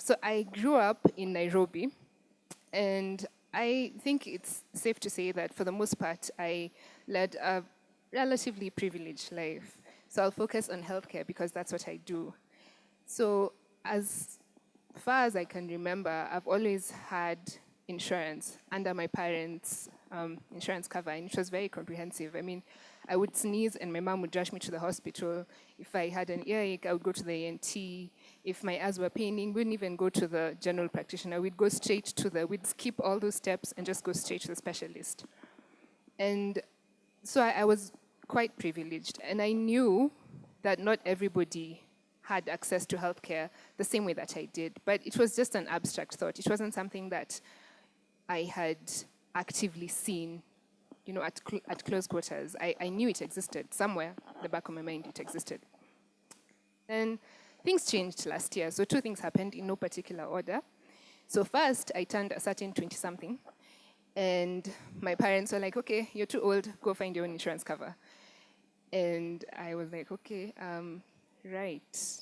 So I grew up in Nairobi, and I think it's safe to say that for the most part, I led a relatively privileged life. So I'll focus on healthcare because that's what I do. So as far as I can remember, I've always had insurance under my parents' insurance cover, and it was very comprehensive. I mean, I would sneeze and my mom would rush me to the hospital. If I had an earache, I would go to the ENT. If my eyes were paining, we wouldn't even go to the general practitioner. We'd go straight to we'd skip all those steps and just go straight to the specialist. And so I was quite privileged, and I knew that not everybody had access to healthcare the same way that I did, but it was just an abstract thought. It wasn't something that I had actively seen, at close quarters. I knew it existed somewhere in the back of my mind. It existed. And things changed last year. So two things happened in no particular order. So first, I turned a certain 20-something, and my parents were like, "Okay, you're too old. Go find your own insurance cover." And I was like, "Okay, right.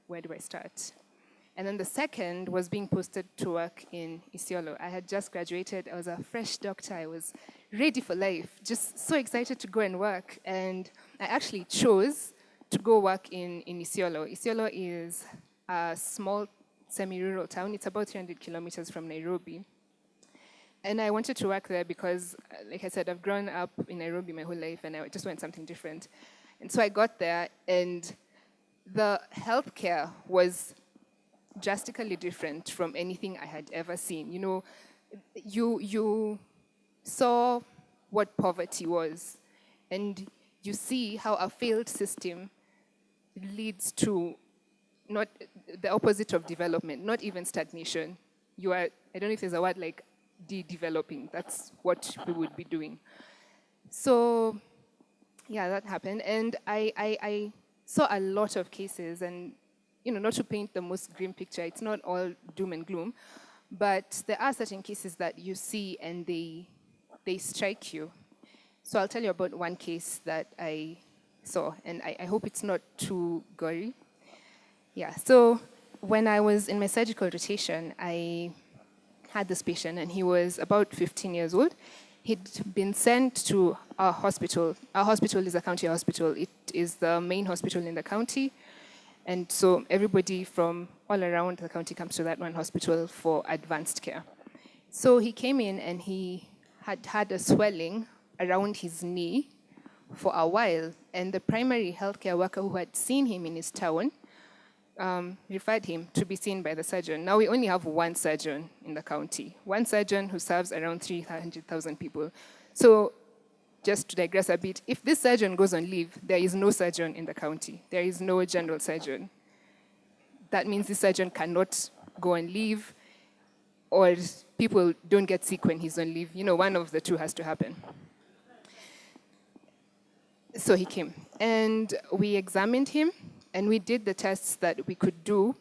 Where do I start?" And then the second was being posted to work in Isiolo. I had just graduated. I was a fresh doctor. I was ready for life, just so excited to go and work. And I actually chose to go work in Isiolo. Isiolo is a small semi-rural town. It's about 300 kilometers from Nairobi. And I wanted to work there because, like I said, I've grown up in Nairobi my whole life, and I just wanted something different. And so I got there, and the healthcare was drastically different from anything I had ever seen. You saw what poverty was, and you see how a failed system leads to not the opposite of development, not even stagnation. You are, I don't know if there's a word like de-developing. That's what we would be doing. So, yeah, that happened. And I saw a lot of cases, and not to paint the most grim picture, it's not all doom and gloom, but there are certain cases that you see and they strike you. So I'll tell you about one case that I saw, and I hope it's not too gory. Yeah, so when I was in my surgical rotation, I had this patient, and he was about 15 years old. He'd been sent to a hospital. Our hospital is a county hospital. It is the main hospital in the county. And so everybody from all around the county comes to that one hospital for advanced care. So he came in, and he had a swelling around his knee for a while. And the primary healthcare worker who had seen him in his town referred him to be seen by the surgeon. Now we only have one surgeon in the county, one surgeon who serves around 300,000 people. So just to digress a bit, if this surgeon goes on leave, there is no surgeon in the county. There is no general surgeon. That means this surgeon cannot go on leave, or people don't get sick when he's on leave. One of the two has to happen. So he came, and we examined him, and we did the tests that we could do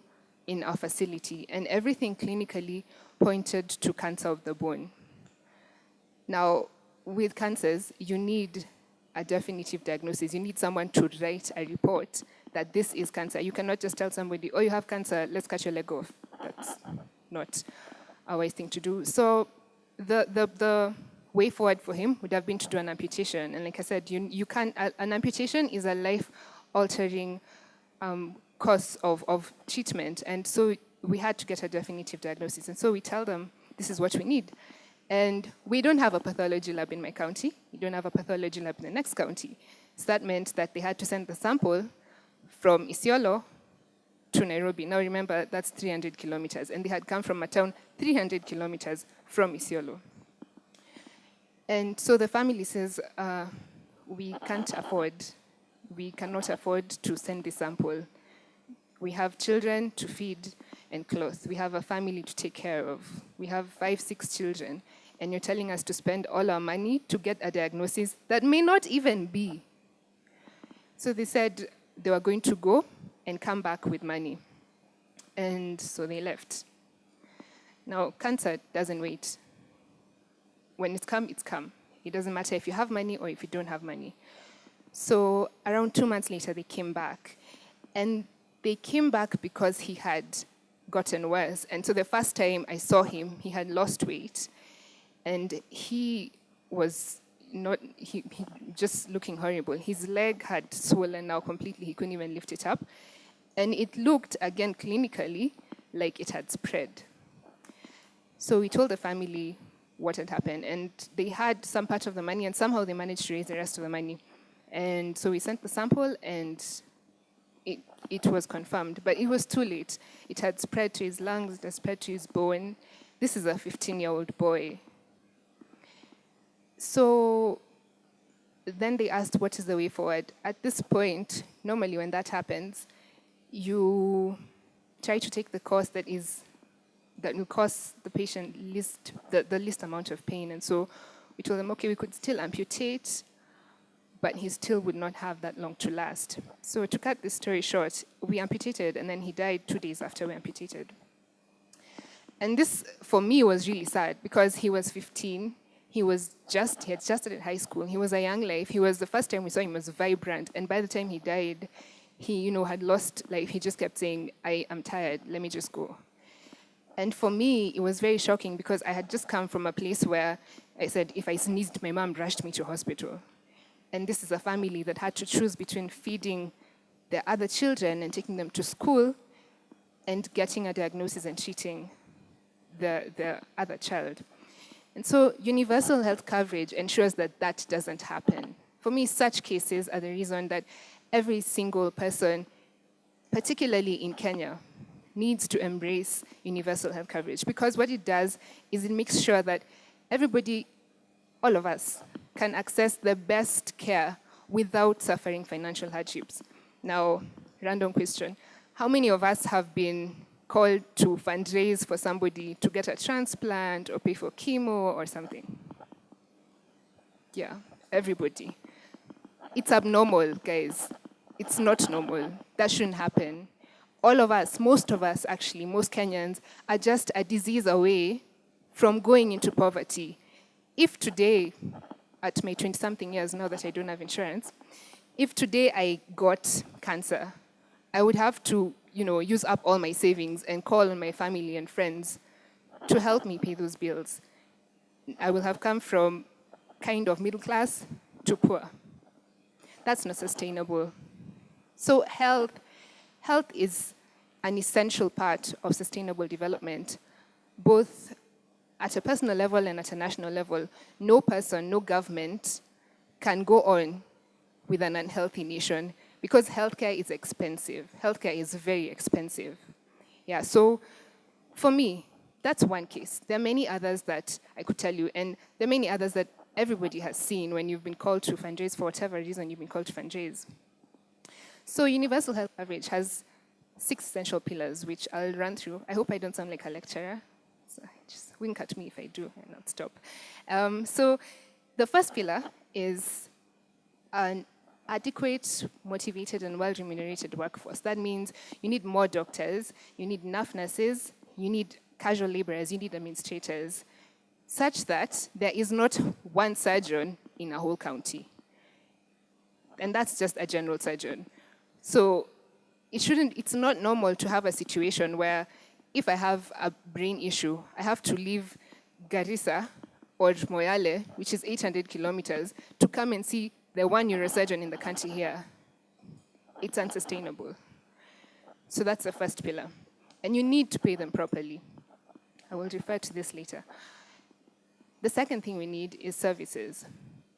in our facility, and everything clinically pointed to cancer of the bone. Now, with cancers, you need a definitive diagnosis. You need someone to write a report that this is cancer. You cannot just tell somebody, "Oh, you have cancer, let's cut your leg off." That's not a wise thing to do. So the way forward for him would have been to do an amputation. And like I said, you can't, an amputation is a life-altering course of treatment. And so we had to get a definitive diagnosis. And so we tell them, this is what we need. And we don't have a pathology lab in my county. We don't have a pathology lab in the next county. So that meant that they had to send the sample from Isiolo to Nairobi. Now remember, that's 300 kilometers. And they had come from a town 300 kilometers from Isiolo. And so the family says, we cannot afford to send the sample. We have children to feed and clothe. We have a family to take care of. We have 5, 6 children. And you're telling us to spend all our money to get a diagnosis that may not even be. So they said they were going to go and come back with money. And so they left. Now, cancer doesn't wait. When it's come, it's come. It doesn't matter if you have money or if you don't have money. So around 2 months later, they came back. And they came back because he had gotten worse. And so the first time I saw him, he had lost weight, and he was he just looking horrible. His leg had swollen now completely. He couldn't even lift it up. And it looked, again, clinically, like it had spread. So we told the family what had happened, and they had some part of the money, and somehow they managed to raise the rest of the money. And so we sent the sample, and it was confirmed, but it was too late. It had spread to his lungs, it had spread to his bone. This is a 15-year-old boy. So then they asked, what is the way forward? At this point, normally when that happens, you try to take the course that will cause the patient the least amount of pain. And so we told them, okay, we could still amputate, but he still would not have that long to last. So to cut this story short, we amputated, and then he died 2 days after we amputated. And this, for me, was really sad, because he was 15. He had just started high school. He was a young life. The first time we saw him, was vibrant. And by the time he died, he, had lost life. He just kept saying, I am tired, let me just go. And for me, it was very shocking, because I had just come from a place where I said, if I sneezed, my mom rushed me to hospital. And this is a family that had to choose between feeding their other children and taking them to school and getting a diagnosis and treating the other child. And so universal health coverage ensures that that doesn't happen. For me, such cases are the reason that every single person, particularly in Kenya, needs to embrace universal health coverage, because what it does is it makes sure that everybody, all of us, can access the best care without suffering financial hardships. Now, random question. How many of us have been called to fundraise for somebody to get a transplant or pay for chemo or something? Yeah, everybody. It's abnormal, guys. It's not normal. That shouldn't happen. All of us, most of us actually, most Kenyans, are just a disease away from going into poverty. If today, at my 20-something years, now that I don't have insurance, if today I got cancer, I would have to, use up all my savings and call on my family and friends to help me pay those bills. I will have come from kind of middle class to poor. That's not sustainable. So health is an essential part of sustainable development, both at a personal level and at a national level. No person, no government can go on with an unhealthy nation, because healthcare is expensive. Healthcare is very expensive. Yeah, so for me, that's one case. There are many others that I could tell you, and there are many others that everybody has seen when you've been called to fundraise for whatever reason you've been called to fundraise. So universal health coverage has 6 essential pillars, which I'll run through. I hope I don't sound like a lecturer. So just wink at me if I do, and I'll stop. So the first pillar is an adequate, motivated, and well-remunerated workforce. That means you need more doctors, you need enough nurses, you need casual laborers, you need administrators, such that there is not one surgeon in a whole county. And that's just a general surgeon. So it's not normal to have a situation where if I have a brain issue, I have to leave Garissa or Moyale, which is 800 kilometers, to come and see the one neurosurgeon in the country here. It's unsustainable. So that's the first pillar. And you need to pay them properly. I will refer to this later. The second thing we need is services.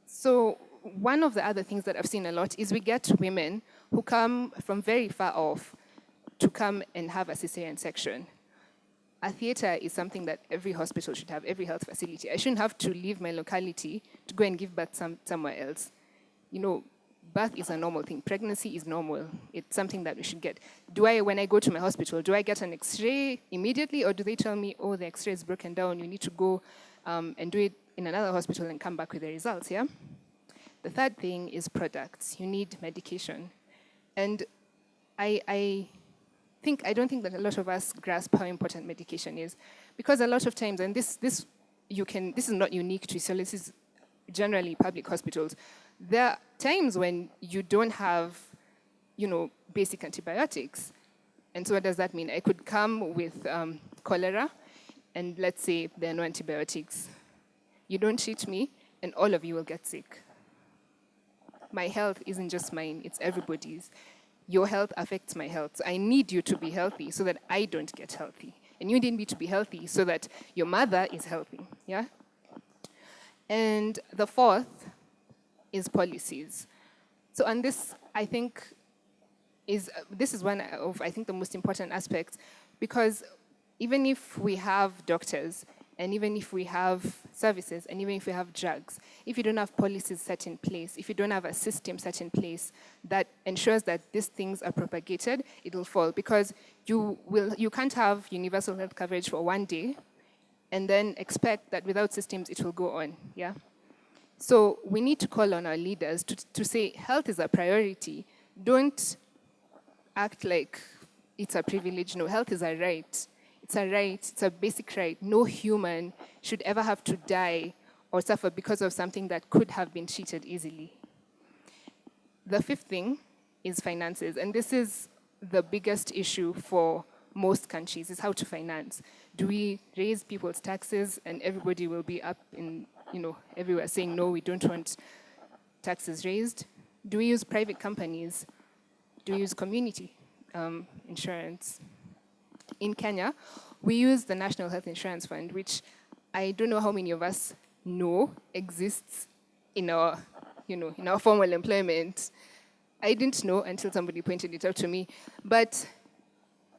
So one of the other things that I've seen a lot is we get women who come from very far off to come and have a cesarean section. A theater is something that every hospital should have, every health facility. I shouldn't have to leave my locality to go and give birth somewhere else. Birth is a normal thing. Pregnancy is normal. It's something that we should get. When I go to my hospital, do I get an X-ray immediately, or do they tell me, oh, the X-ray is broken down, you need to go and do it in another hospital and come back with the results, yeah? The third thing is products. You need medication. And I don't think that a lot of us grasp how important medication is, because a lot of times, and this is not unique to Israel, this is generally public hospitals, there are times when you don't have, basic antibiotics. And so what does that mean? I could come with cholera, and let's say there are no antibiotics. You don't treat me, and all of you will get sick. My health isn't just mine, it's everybody's. Your health affects my health. So I need you to be healthy so that I don't get healthy. And you need me to be healthy so that your mother is healthy, yeah? And the fourth is policies. So on this, I think, this is one of, I think, the most important aspects, because even if we have doctors, and even if we have services, and even if we have drugs, if you don't have policies set in place, if you don't have a system set in place that ensures that these things are propagated, it will fall. Because you can't have universal health coverage for one day and then expect that without systems it will go on, yeah? So we need to call on our leaders to say health is a priority. Don't act like it's a privilege. No, health is a right. It's a right, it's a basic right. No human should ever have to die or suffer because of something that could have been treated easily. The fifth thing is finances, and this is the biggest issue for most countries, is how to finance. Do we raise people's taxes and everybody will be up in, everywhere saying, no, we don't want taxes raised? Do we use private companies? Do we use community insurance? In Kenya, we use the National Health Insurance Fund, which I don't know how many of us know exists in our, in our formal employment. I didn't know until somebody pointed it out to me. But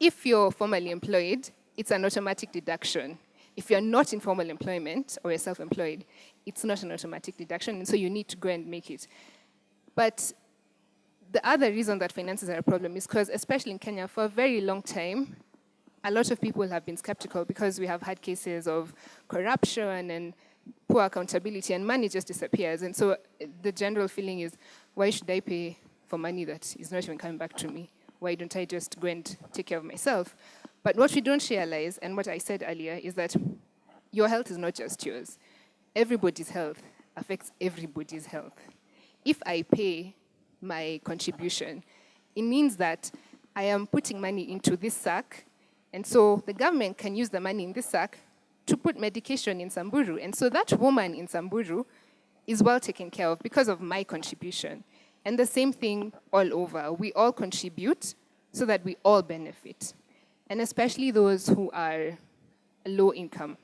if you're formally employed, it's an automatic deduction. If you're not in formal employment or you're self-employed, it's not an automatic deduction, and so you need to go and make it. But the other reason that finances are a problem is because, especially in Kenya, for a very long time, a lot of people have been skeptical because we have had cases of corruption and poor accountability, and money just disappears. And so the general feeling is, why should I pay for money that is not even coming back to me? Why don't I just go and take care of myself? But what we don't realize, and what I said earlier, is that your health is not just yours. Everybody's health affects everybody's health. If I pay my contribution, it means that I am putting money into this sack, and so the government can use the money in this sack to put medication in Samburu. And so that woman in Samburu is well taken care of because of my contribution. And the same thing all over. We all contribute so that we all benefit, and especially those who are low income.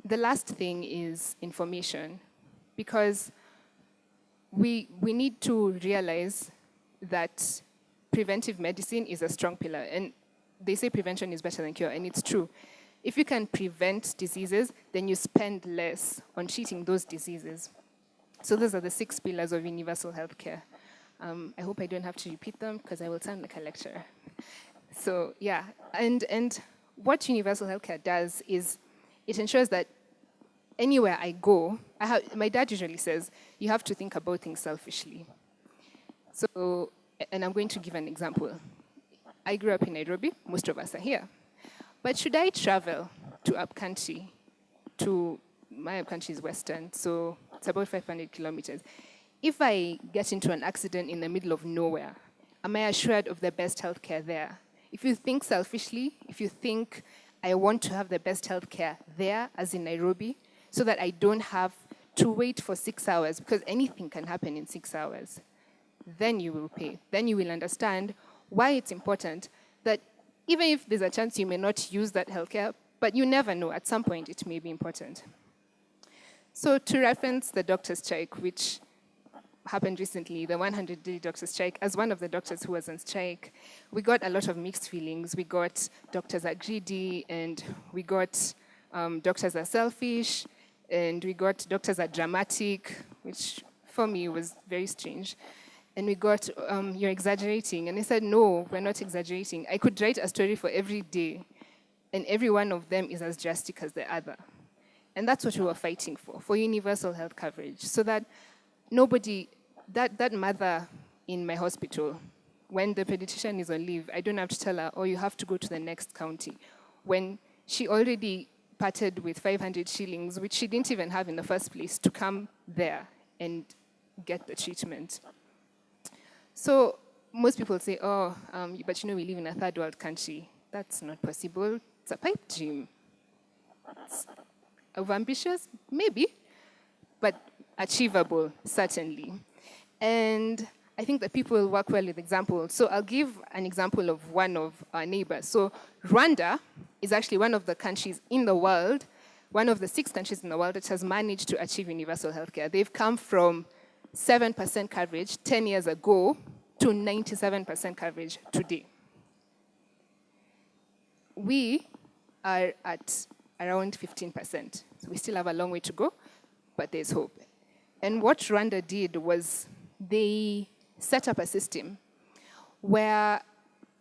The last thing is information, because we need to realize that preventive medicine is a strong pillar. And they say prevention is better than cure, and it's true. If you can prevent diseases, then you spend less on treating those diseases. So those are the 6 pillars of universal healthcare. I hope I don't have to repeat them because I will sound like a lecturer. So yeah, and what universal healthcare does is it ensures that anywhere I go, my dad usually says, you have to think about things selfishly. So, and I'm going to give an example. I grew up in Nairobi, most of us are here. But should I travel to upcountry, my upcountry is western, so it's about 500 kilometers. If I get into an accident in the middle of nowhere, am I assured of the best healthcare there? If you think selfishly, if you think I want to have the best healthcare there, as in Nairobi, so that I don't have to wait for 6 hours, because anything can happen in 6 hours, then you will pay. Then you will understand why it's important that even if there's a chance you may not use that healthcare, but you never know, at some point it may be important. So to reference the doctor's strike, which happened recently, the 100-day doctor's strike, as one of the doctors who was on strike, we got a lot of mixed feelings. We got doctors are greedy, and we got doctors are selfish, and we got doctors are dramatic, which for me was very strange. And we got, you're exaggerating. And I said, no, we're not exaggerating. I could write a story for every day, and every one of them is as drastic as the other. And that's what we were fighting for universal health coverage, so that nobody, that mother in my hospital, when the pediatrician is on leave, I don't have to tell her, oh, you have to go to the next county. When she already parted with 500 shillings, which she didn't even have in the first place, to come there and get the treatment. So most people say, oh, but you know, we live in a third world country. That's not possible. It's a pipe dream. It's overambitious, maybe, but achievable, certainly. And I think that people will work well with examples. So I'll give an example of one of our neighbors. So Rwanda is actually one of the countries in the world, one of the 6 countries in the world that has managed to achieve universal healthcare. They've come from 7% coverage 10 years ago to 97% coverage today. We are at around 15%. So we still have a long way to go, but there's hope. And what Rwanda did was they set up a system where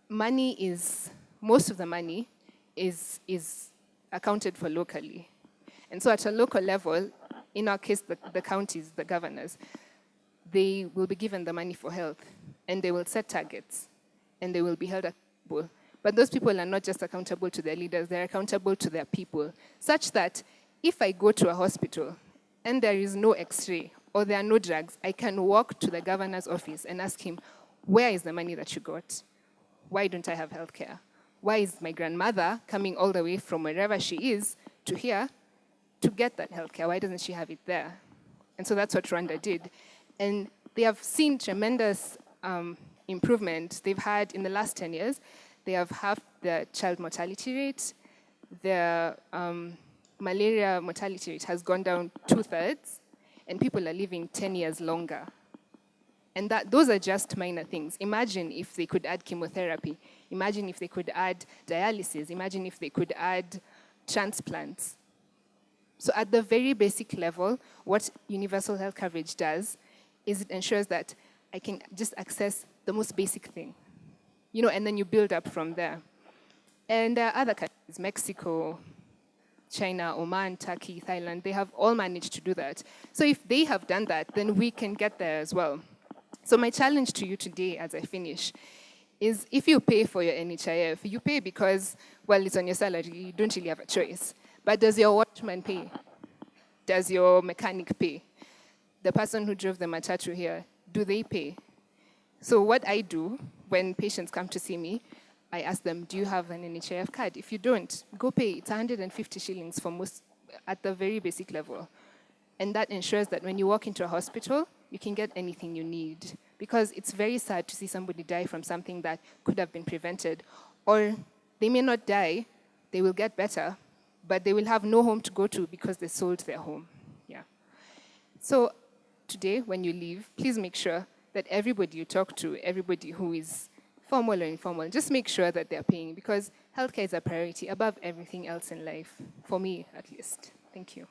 most of the money is accounted for locally. And so at a local level, in our case, the counties, the governors, they will be given the money for health, and they will set targets, and they will be held accountable. But those people are not just accountable to their leaders, they're accountable to their people, such that if I go to a hospital and there is no x-ray or there are no drugs, I can walk to the governor's office and ask him, where is the money that you got? Why don't I have healthcare? Why is my grandmother coming all the way from wherever she is to here to get that healthcare? Why doesn't she have it there? And so that's what Rwanda did. And they have seen tremendous improvement. They've had, in the last 10 years, they have halved the child mortality rate. Their malaria mortality rate has gone down 2/3, and people are living 10 years longer. And those are just minor things. Imagine if they could add chemotherapy. Imagine if they could add dialysis. Imagine if they could add transplants. So at the very basic level, what universal health coverage does is it ensures that I can just access the most basic thing, and then you build up from there. And other countries, Mexico, China, Oman, Turkey, Thailand, they have all managed to do that. So if they have done that, then we can get there as well. So my challenge to you today as I finish is, if you pay for your NHIF, you pay because, well, it's on your salary, you don't really have a choice. But does your watchman pay? Does your mechanic pay? The person who drove the matatu here, do they pay? So what I do when patients come to see me, I ask them, do you have an NHIF card? If you don't, go pay. It's 150 shillings for most, at the very basic level. And that ensures that when you walk into a hospital, you can get anything you need. Because it's very sad to see somebody die from something that could have been prevented. Or they may not die, they will get better, but they will have no home to go to because they sold their home. Yeah. So today, when you leave, please make sure that everybody you talk to, everybody who is formal or informal, just make sure that they're paying, because healthcare is a priority above everything else in life, for me at least. Thank you.